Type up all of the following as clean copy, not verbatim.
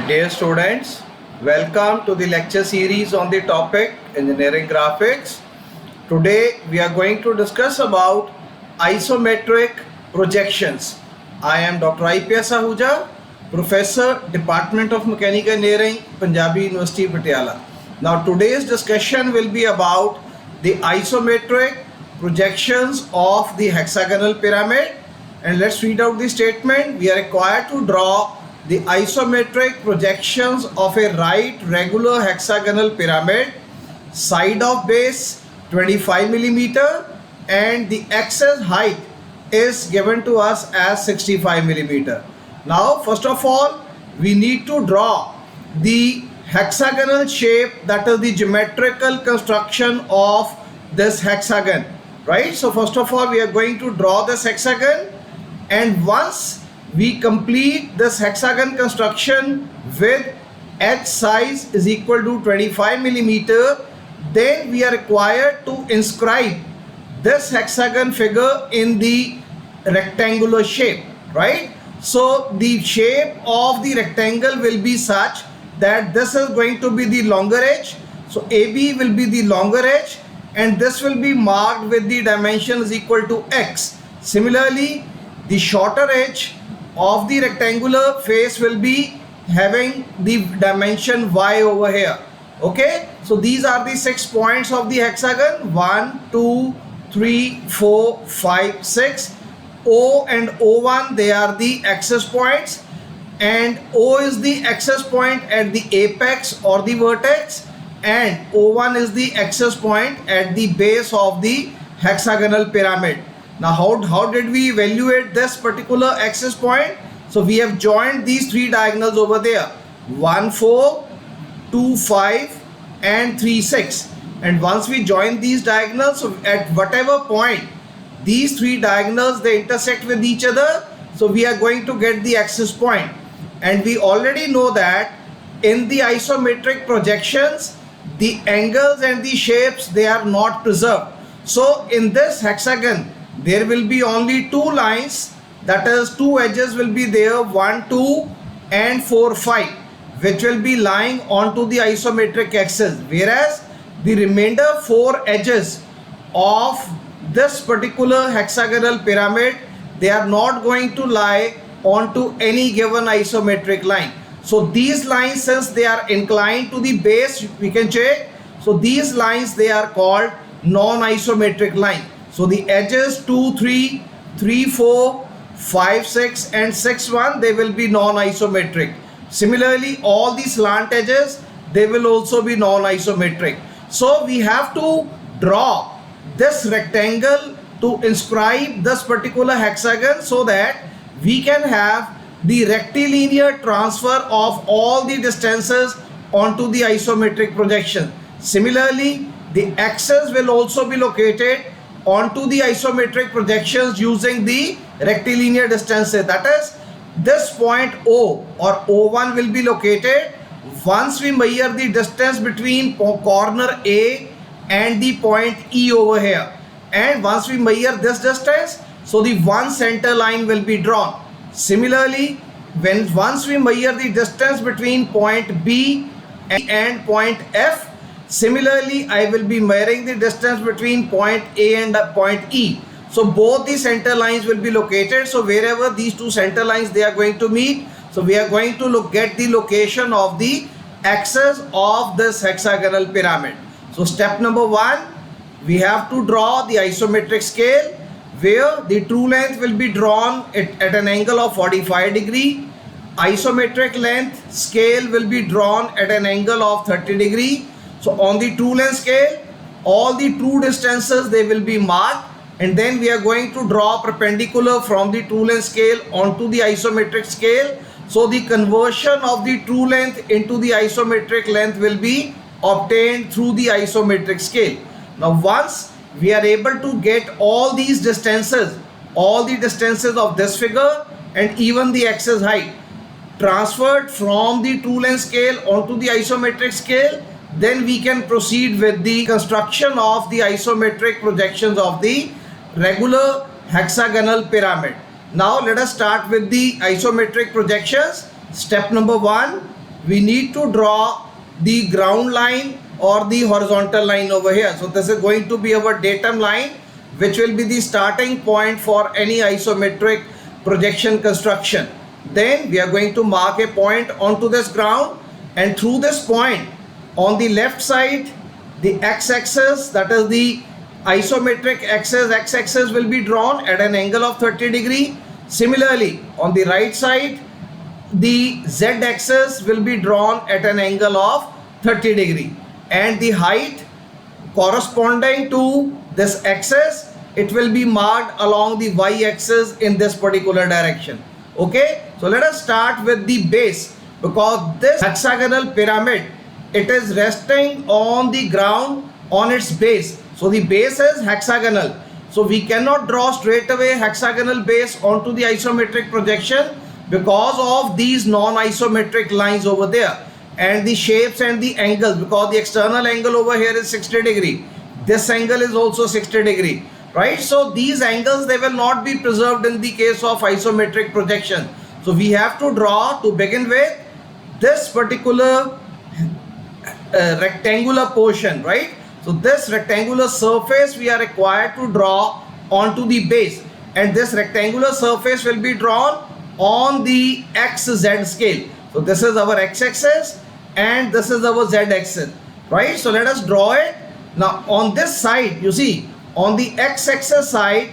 Dear students, welcome to the lecture series on the topic Engineering Graphics. Today we are going to discuss about isometric projections. I am Dr. IPS Ahuja, Professor, Department of Mechanical Engineering, Punjabi University, Patiala. Now today's discussion will be about the isometric projections of the hexagonal pyramid, and let's read out the statement. We are required to draw the isometric projections of a right regular hexagonal pyramid, side of base 25 millimeter, and the axis height is given to us as 65 millimeter. Now first of all we need to draw the hexagonal shape, that is the geometrical construction of this hexagon, right? So first of all we are going to draw this hexagon, and once we complete this hexagon construction with h size is equal to 25 millimeter, then we are required to inscribe this hexagon figure in the rectangular shape, right? So the shape of the rectangle will be such that this is going to be the longer edge. So AB will be the longer edge, and this will be marked with the dimension is equal to x. Similarly, the shorter edge of the rectangular face will be having the dimension y over here. Okay, so these are the 6 points of the hexagon: 1 2 3 4 5 6. O and O1, they are the axis points, and O is the axis point at the apex or the vertex, and O1 is the axis point at the base of the hexagonal pyramid. Now how did we evaluate this particular axis point? So we have joined these three diagonals over there: 1 4, 2 5 and 3 6. And once we join these diagonals, so at whatever point these three diagonals they intersect with each other, so we are going to get the axis point. And we already know that in the isometric projections the angles and the shapes, they are not preserved. So in this hexagon there will be only two lines, that is two edges will be there, 1 2 and 4 5, which will be lying onto the isometric axis, whereas the remainder 4 edges of this particular hexagonal pyramid, they are not going to lie onto any given isometric line. So these lines, since they are inclined to the base, we can check. So these lines, they are called non-isometric line. So the edges 2 3, 3 4, 5 6 and 6 1, they will be non-isometric. Similarly, all these slant edges, they will also be non-isometric. So we have to draw this rectangle to inscribe this particular hexagon, so that we can have the rectilinear transfer of all the distances onto the isometric projection. Similarly, the axis will also be located onto the isometric projections using the rectilinear distances. That is, this point O or O1 will be located once we measure the distance between corner A and the point E over here. And once we measure this distance, so the one center line will be drawn. Similarly, once we measure the distance between point B and point F, similarly I will be measuring the distance between point A and point E. So both the center lines will be located. So wherever these two center lines they are going to meet, so we are going to get the location of the axis of this hexagonal pyramid. So step number 1, we have to draw the isometric scale, where the true length will be drawn at an angle of 45 degree. Isometric length scale will be drawn at an angle of 30 degree. So on the true length scale, all the true distances they will be marked, and then we are going to draw perpendicular from the true length scale onto the isometric scale. So the conversion of the true length into the isometric length will be obtained through the isometric scale. Now once we are able to get all these distances, all the distances of this figure and even the axis height transferred from the true length scale onto the isometric scale, then we can proceed with the construction of the isometric projections of the regular hexagonal pyramid. Now let us start with the isometric projections. Step number 1, we need to draw the ground line or the horizontal line over here. So this is going to be our datum line, which will be the starting point for any isometric projection construction. Then we are going to mark a point onto this ground, and through this point on the left side, the x-axis, that is the isometric axis, x-axis will be drawn at an angle of 30 degree. Similarly, on the right side, the z-axis will be drawn at an angle of 30 degree, and the height corresponding to this axis, it will be marked along the y-axis in this particular direction. Okay, so let us start with the base, because this hexagonal pyramid, it is resting on the ground on its base. So the base is hexagonal, so we cannot draw straight away hexagonal base onto the isometric projection because of these non-isometric lines over there and the shapes and the angles, because the external angle over here is 60 degree, this angle is also 60 degree, right? So these angles, they will not be preserved in the case of isometric projection. So we have to draw, to begin with, this particular rectangular portion, right? So this rectangular surface we are required to draw onto the base, and this rectangular surface will be drawn on the XZ scale. So this is our x-axis and this is our z-axis, right? So let us draw it. Now on this side, you see, on the x-axis side,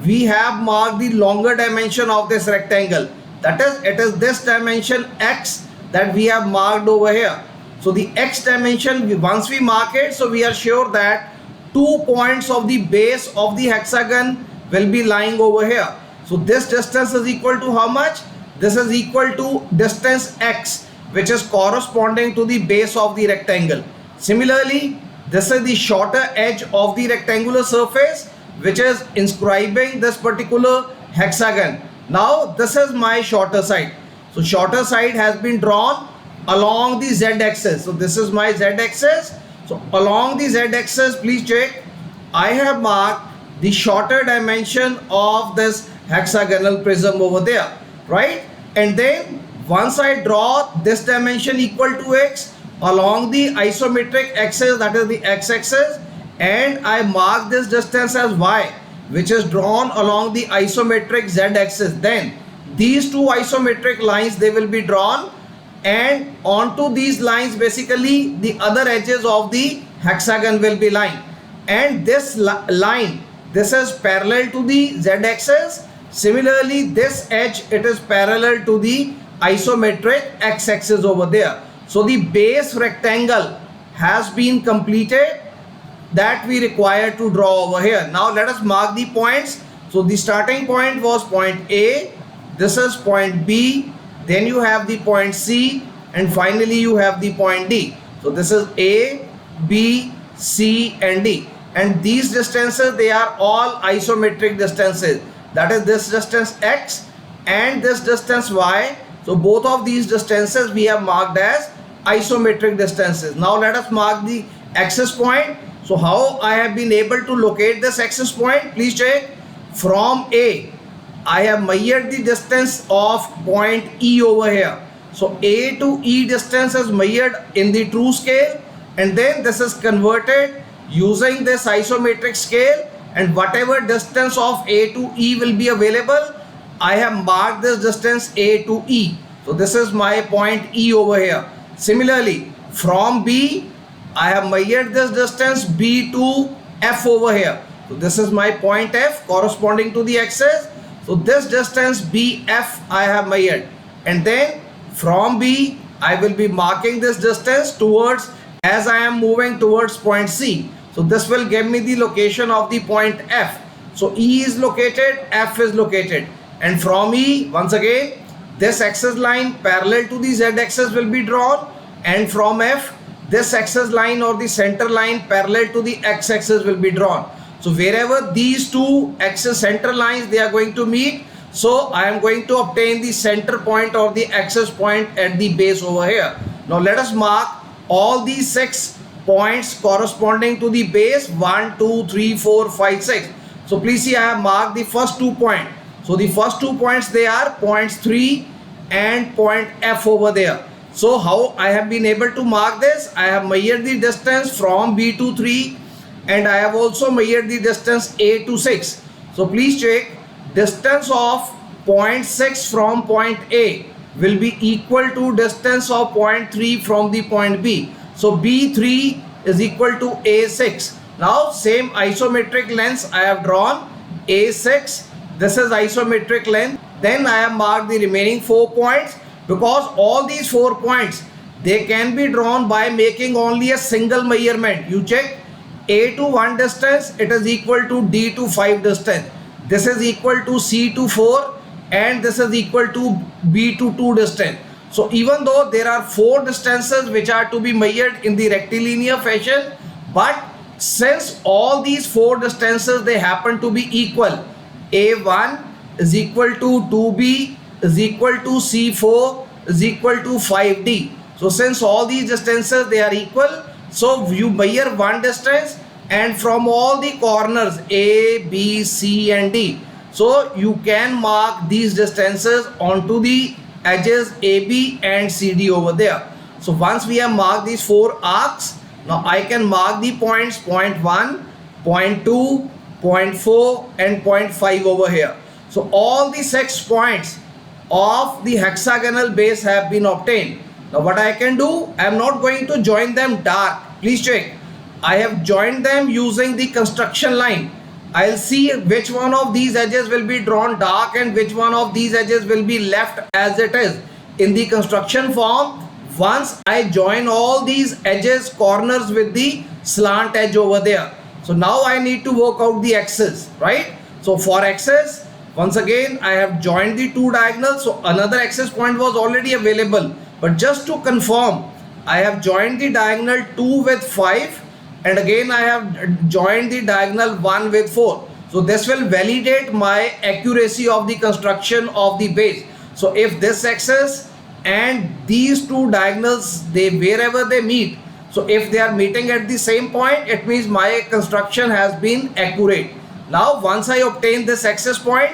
we have marked the longer dimension of this rectangle. That is, it is this dimension x that we have marked over here. So the x dimension, once we mark it, so we are sure that 2 points of the base of the hexagon will be lying over here. So this distance is equal to how much? This is equal to distance x, which is corresponding to the base of the rectangle. Similarly, this is the shorter edge of the rectangular surface, which is inscribing this particular hexagon. Now this is my shorter side. So shorter side has been drawn along the z-axis. So this is my z-axis. So along the z-axis, please check, I have marked the shorter dimension of this hexagonal prism over there, right? And then once I draw this dimension equal to x along the isometric axis, that is the x-axis, and I mark this distance as y, which is drawn along the isometric z-axis, then these two isometric lines, they will be drawn, and onto these lines basically the other edges of the hexagon will be lying, and this line, this is parallel to the z-axis. Similarly, this edge, it is parallel to the isometric x-axis over there. So the base rectangle has been completed that we require to draw over here. Now let us mark the points. So the starting point was point A, this is point B, then you have the point C, and finally you have the point D. So this is A, B, C and D, and these distances, they are all isometric distances. That is this distance x and this distance y. So both of these distances we have marked as isometric distances. Now let us mark the axis point. So how I have been able to locate this axis point? Please check. From A, I have measured the distance of point E over here. So A to E distance is measured in the true scale, and then this is converted using this isometric scale, and whatever distance of A to E will be available, I have marked this distance A to E. So this is my point E over here. Similarly, from B, I have measured this distance B to F over here. So this is my point F corresponding to the axis. So this distance BF I have measured, and then from B I will be marking this distance towards, as I am moving towards point C. So this will give me the location of the point F. So E is located, F is located, and from E, once again, this axis line parallel to the Z axis will be drawn, and from F, this axis line or the center line parallel to the X axis will be drawn. So wherever these two axis center lines, they are going to meet, so I am going to obtain the center point or the axis point at the base over here. Now let us mark all these 6 points corresponding to the base, 1, 2, 3, 4, 5, 6. So please see, I have marked the first 2 points. So the first 2 points, they are points 3 and point F over there. So how I have been able to mark this? I have measured the distance from B to 3 and I have also measured the distance A to 6. So please check, distance of point 6 from point A will be equal to distance of point 3 from the point B. So B3 is equal to A6. Now same isometric lengths I have drawn, A6, this is isometric length. Then I have marked the remaining 4 points, because all these 4 points, they can be drawn by making only a single measurement. You check, A to 1 distance, it is equal to D to 5 distance. This is equal to C to 4 and this is equal to B to 2 distance. So even though there are 4 distances which are to be measured in the rectilinear fashion, but since all these 4 distances, they happen to be equal, A1 is equal to 2B is equal to C4 is equal to 5D. So since all these distances, they are equal, so you measure one distance and from all the corners A, B, C and D, so you can mark these distances onto the edges AB and CD over there. So once we have marked these 4 arcs, now I can mark the points point 1, point 2, point 4 and point 5 over here. So all the 6 points of the hexagonal base have been obtained. Now what I can do, I am not going to join them dark. Please check, I have joined them using the construction line. I'll see which one of these edges will be drawn dark and which one of these edges will be left as it is in the construction form once I join all these edges, corners with the slant edge over there. So now I need to work out the axis, right? So for axis, once again I have joined the 2 diagonals, so another axis point was already available, but just to confirm, I have joined the diagonal 2 with 5 and again I have joined the diagonal 1 with 4. So this will validate my accuracy of the construction of the base. So if this axis and these 2 diagonals, they wherever they meet, so if they are meeting at the same point, it means my construction has been accurate. Now once I obtain this axis point,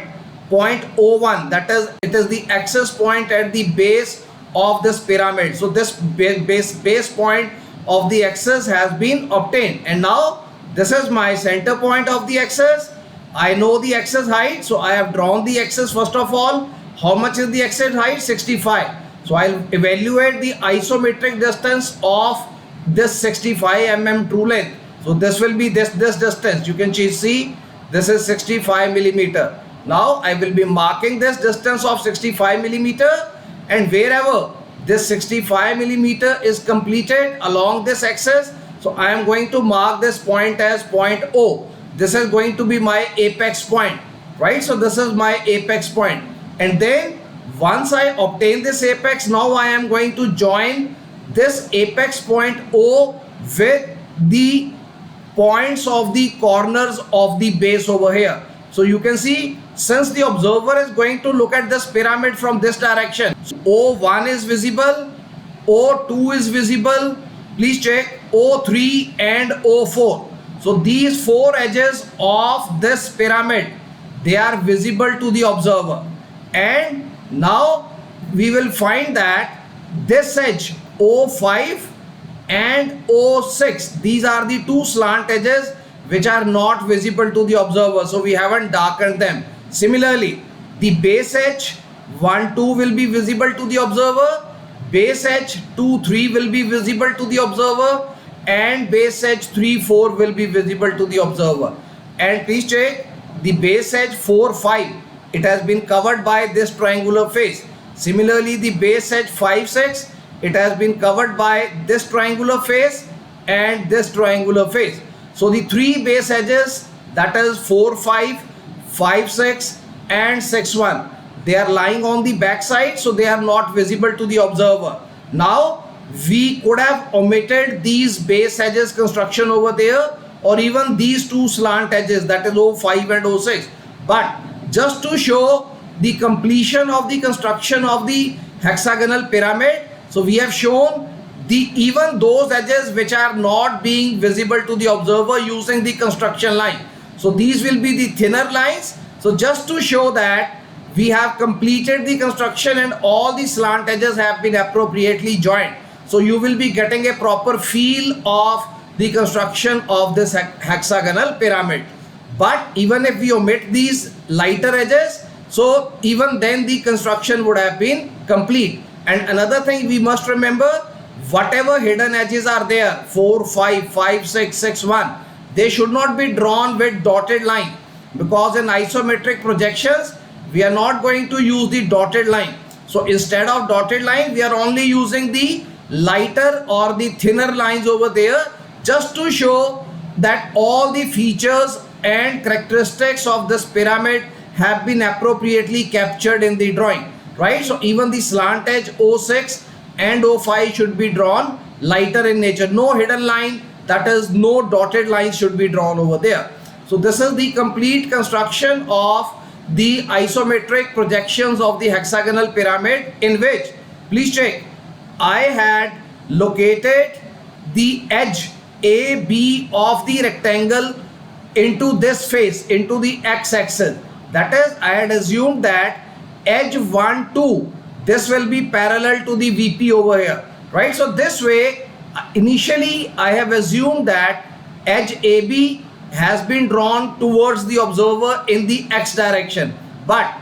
point O1, that is, it is the axis point at the base of this pyramid. So this base point of the axis has been obtained, and now this is my center point of the axis. I know the axis height, so I have drawn the axis first of all. How much is the axis height? 65. So I'll evaluate the isometric distance of this 65 mm true length. So this will be this distance. You can see this is 65 millimeter. Now I will be marking this distance of 65 millimeter, and wherever this 65 millimeter is completed along this axis, so I am going to mark this point as point O. This is going to be my apex point, right? So this is my apex point, and then once I obtain this apex, now I am going to join this apex point O with the points of the corners of the base over here. So you can see, since the observer is going to look at this pyramid from this direction, so O1 is visible, O2 is visible, please check O3 and O4. So these 4 edges of this pyramid, they are visible to the observer. And now we will find that this edge O5 and O6, these are the 2 slant edges which are not visible to the observer, so we haven't darkened them. Similarly, the base edge 1, 2 will be visible to the observer, base edge 2, 3 will be visible to the observer, and base edge 3, 4 will be visible to the observer. And please check, the base edge 4, 5, it has been covered by this triangular face. Similarly, the base edge 5, 6, it has been covered by this triangular face and this triangular face. So the 3 base edges, that is 4, 5, 5, 6 and 6, 1, they are lying on the back side, so they are not visible to the observer. Now we could have omitted these base edges construction over there, or even these 2 slant edges, that is O5 and O6, but just to show the completion of the construction of the hexagonal pyramid, so we have shown even those edges which are not being visible to the observer using the construction line. So these will be the thinner lines. So just to show that we have completed the construction and all the slant edges have been appropriately joined. So you will be getting a proper feel of the construction of this hexagonal pyramid. But even if we omit these lighter edges, so even then the construction would have been complete. And another thing we must remember, whatever hidden edges are there, 4, 5, 5, 6, 6, 1, they should not be drawn with dotted line, because in isometric projections we are not going to use the dotted line. So instead of dotted line, we are only using the lighter or the thinner lines over there, just to show that all the features and characteristics of this pyramid have been appropriately captured in the drawing, right? So even the slant edge O6 and O5 should be drawn lighter in nature. No hidden line, that is no dotted lines should be drawn over there. So this is the complete construction of the isometric projections of the hexagonal pyramid, in which, please check, I had located the edge AB of the rectangle into this face, into the x-axis. That is, I had assumed that edge 1, 2, this will be parallel to the VP over here, right? So this way, initially I have assumed that edge AB has been drawn towards the observer in the x direction, but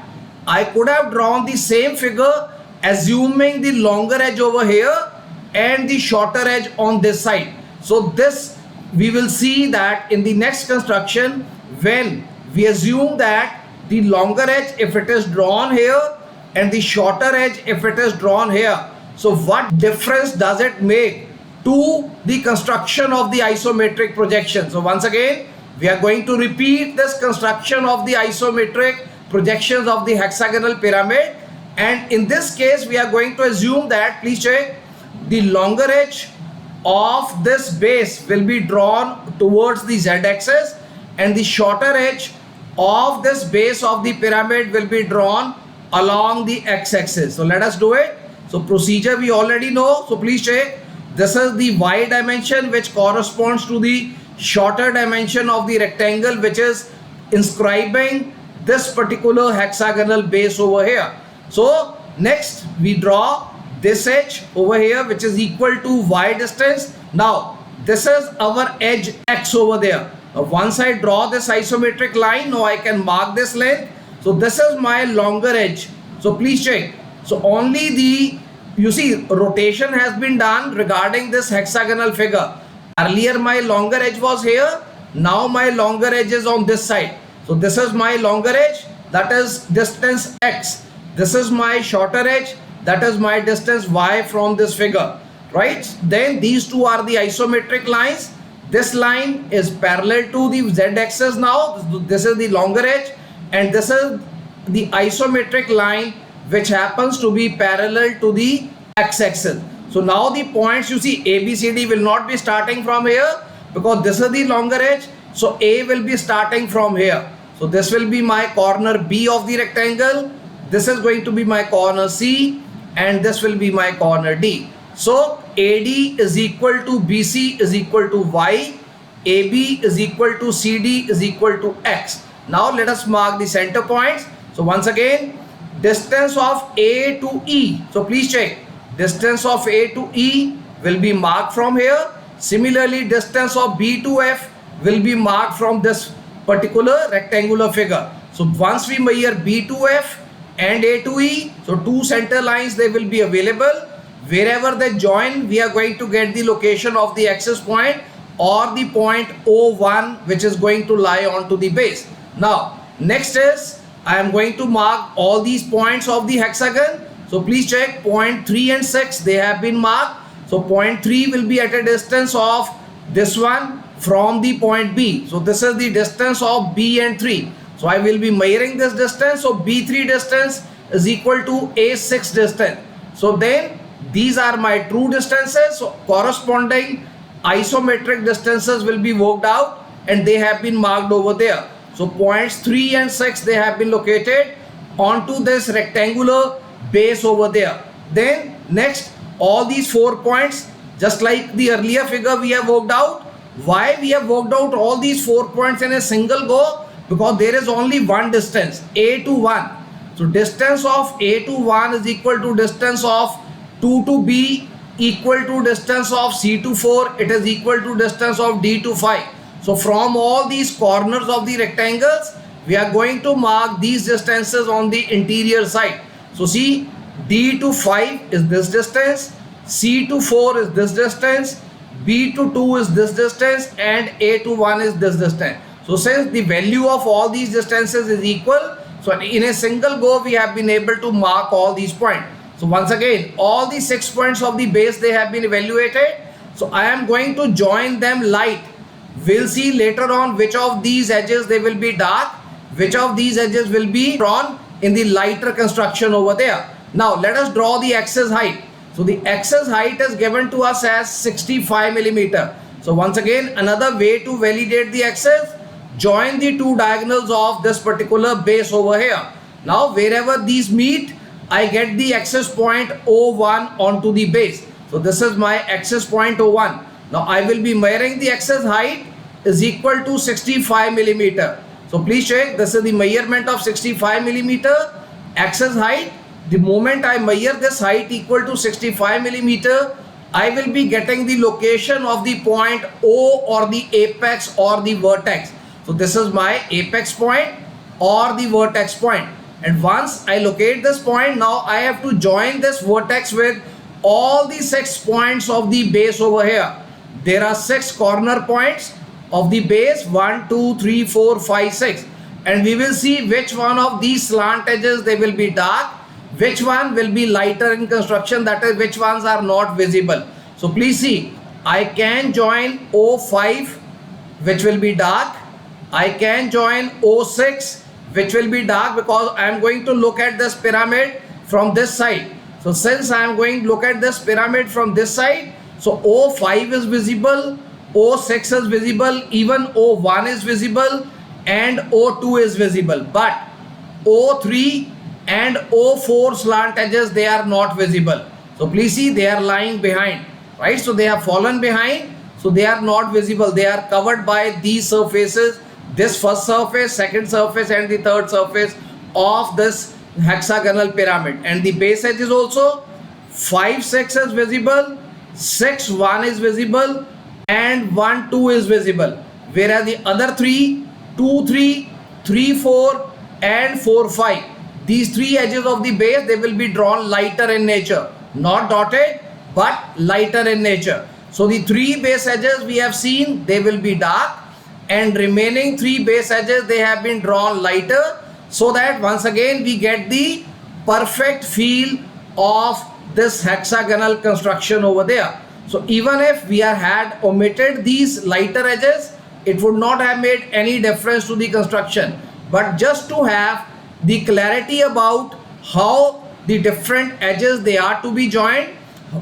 I could have drawn the same figure assuming the longer edge over here and the shorter edge on this side. So this we will see that in the next construction, when we assume that the longer edge, if it is drawn here, and the shorter edge if it is drawn here, so what difference does it make to the construction of the isometric projection? So once again, we are going to repeat this construction of the isometric projections of the hexagonal pyramid, and in this case we are going to assume that, please check, the longer edge of this base will be drawn towards the z-axis and the shorter edge of this base of the pyramid will be drawn along the x-axis. So let us do it. So procedure we already know. So please check, this is the y dimension which corresponds to the shorter dimension of the rectangle, which is inscribing this particular hexagonal base over here. So next we draw this edge over here, which is equal to y distance. Now this is our edge x over there. Now once I draw this isometric line, now I can mark this length. So this is my longer edge. So please check, so only the, you see, rotation has been done regarding this hexagonal figure. Earlier my longer edge was here, now my longer edge is on this side. So this is my longer edge, that is distance x. This is my shorter edge, that is my distance y from this figure, right? Then these two are the isometric lines. This line is parallel to the z-axis now. This is the longer edge, and this is the isometric line which happens to be parallel to the x-axis. So now the points, you see, A, B, C, D will not be starting from here because this is the longer edge. So A will be starting from here. So this will be my corner B of the rectangle. This is going to be my corner C, and this will be my corner D. So AD is equal to BC is equal to Y, AB is equal to CD is equal to X. Now let us mark the center points. So once again, distance of A to E. So please check, distance of A to E will be marked from here. Similarly, distance of B to F will be marked from this particular rectangular figure. So once we measure B to F and A to E, so two center lines, they will be available. Wherever they join, we are going to get the location of the axis point or the point O1, which is going to lie onto the base. Now next is, I am going to mark all these points of the hexagon. So please check, point 3 and 6, they have been marked. So point 3 will be at a distance of this one from the point B. So this is the distance of B and 3. So I will be measuring this distance. So B3 distance is equal to A6 distance. So then these are my true distances. So corresponding isometric distances will be worked out and they have been marked over there. So points 3 and 6, they have been located onto this rectangular base over there. Then next, all these 4 points, just like the earlier figure we have worked out. Why we have worked out all these 4 points in a single go? Because there is only one distance, A to 1. So distance of A to 1 is equal to distance of 2 to B equal to distance of C to 4. It is equal to distance of D to 5. So from all these corners of the rectangles, we are going to mark these distances on the interior side. So see, D to 5 is this distance, C to 4 is this distance, B to 2 is this distance, and A to 1 is this distance. So since the value of all these distances is equal, so in a single go we have been able to mark all these points. So once again, all the 6 points of the base, they have been evaluated. So I am going to join them light. We'll see later on which of these edges they will be dark, which of these edges will be drawn in the lighter construction over there. Now let us draw the axis height. So the axis height is given to us as 65 millimeter. So once again, another way to validate the axis, join the two diagonals of this particular base over here. Now wherever these meet, I get the axis point O1 onto the base. So this is my axis point O1. Now I will be measuring the axis height is equal to 65 millimeter. So please check, this is the measurement of 65 millimeter axis height. The moment I measure this height equal to 65 millimeter, I will be getting the location of the point O or the apex or the vertex. So this is my apex point or the vertex point. And once I locate this point, now I have to join this vertex with all the 6 points of the base over here. There are 6 corner points of the base, 1, 2, 3, 4, 5, 6. And we will see which one of these slant edges they will be dark, which one will be lighter in construction, that is which ones are not visible. So please see, I can join O5 which will be dark. I can join O6 which will be dark because I am going to look at this pyramid from this side. So since I am going to look at this pyramid from this side, so O5 is visible, O6 is visible, even O1 is visible and O2 is visible, but O3 and O4 slant edges, they are not visible. So please see, they are lying behind, right? So they have fallen behind, so they are not visible. They are covered by these surfaces, this first surface, second surface and the third surface of this hexagonal pyramid. And the base edge is also 5, 6 is visible, 6, 1 is visible and 1, 2 is visible. Whereas the other 3, 2, 3, 3, 4 and 4, 5. These 3 edges of the base, they will be drawn lighter in nature. Not dotted, but lighter in nature. So the 3 base edges we have seen, they will be dark. And remaining 3 base edges, they have been drawn lighter, so that once again we get the perfect feel of this hexagonal construction over there. So even if we had omitted these lighter edges, it would not have made any difference to the construction. But just to have the clarity about how the different edges they are to be joined,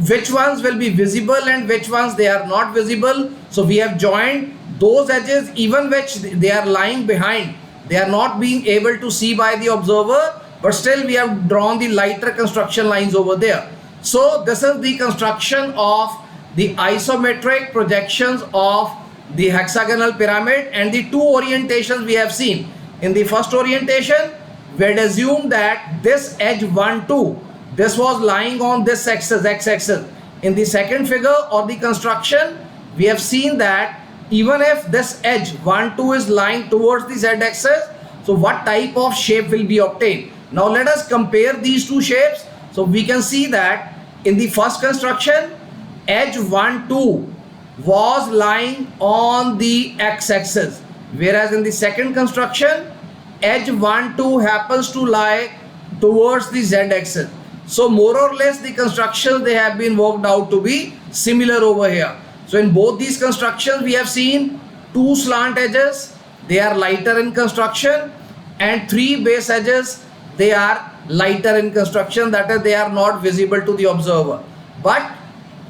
which ones will be visible and which ones they are not visible. So we have joined those edges even which they are lying behind. They are not being able to see by the observer, but still we have drawn the lighter construction lines over there. So this is the construction of the isometric projections of the hexagonal pyramid, and the 2 orientations we have seen. In the first orientation, we had assumed that this edge 1, 2, this was lying on this axis, x-axis. In the second figure or the construction, we have seen that even if this edge 1, 2 is lying towards the z-axis, so what type of shape will be obtained? Now let us compare these 2 shapes. So we can see that in the first construction, edge 1, 2 was lying on the x-axis, whereas in the second construction, edge 1, 2 happens to lie towards the z-axis. So more or less the constructions, they have been worked out to be similar over here. So in both these constructions, we have seen 2 slant edges, they are lighter in construction, and 3 base edges, they are lighter in construction, that is they are not visible to the observer. But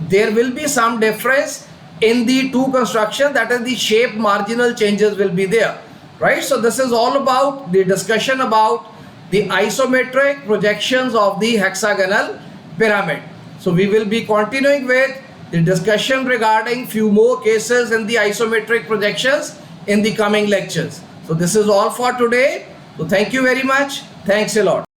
there will be some difference in the 2 construction, that is the shape marginal changes will be there, right? So this is all about the discussion about the isometric projections of the hexagonal pyramid. So we will be continuing with the discussion regarding few more cases in the isometric projections in the coming lectures. So this is all for today. So thank you very much. Thanks a lot.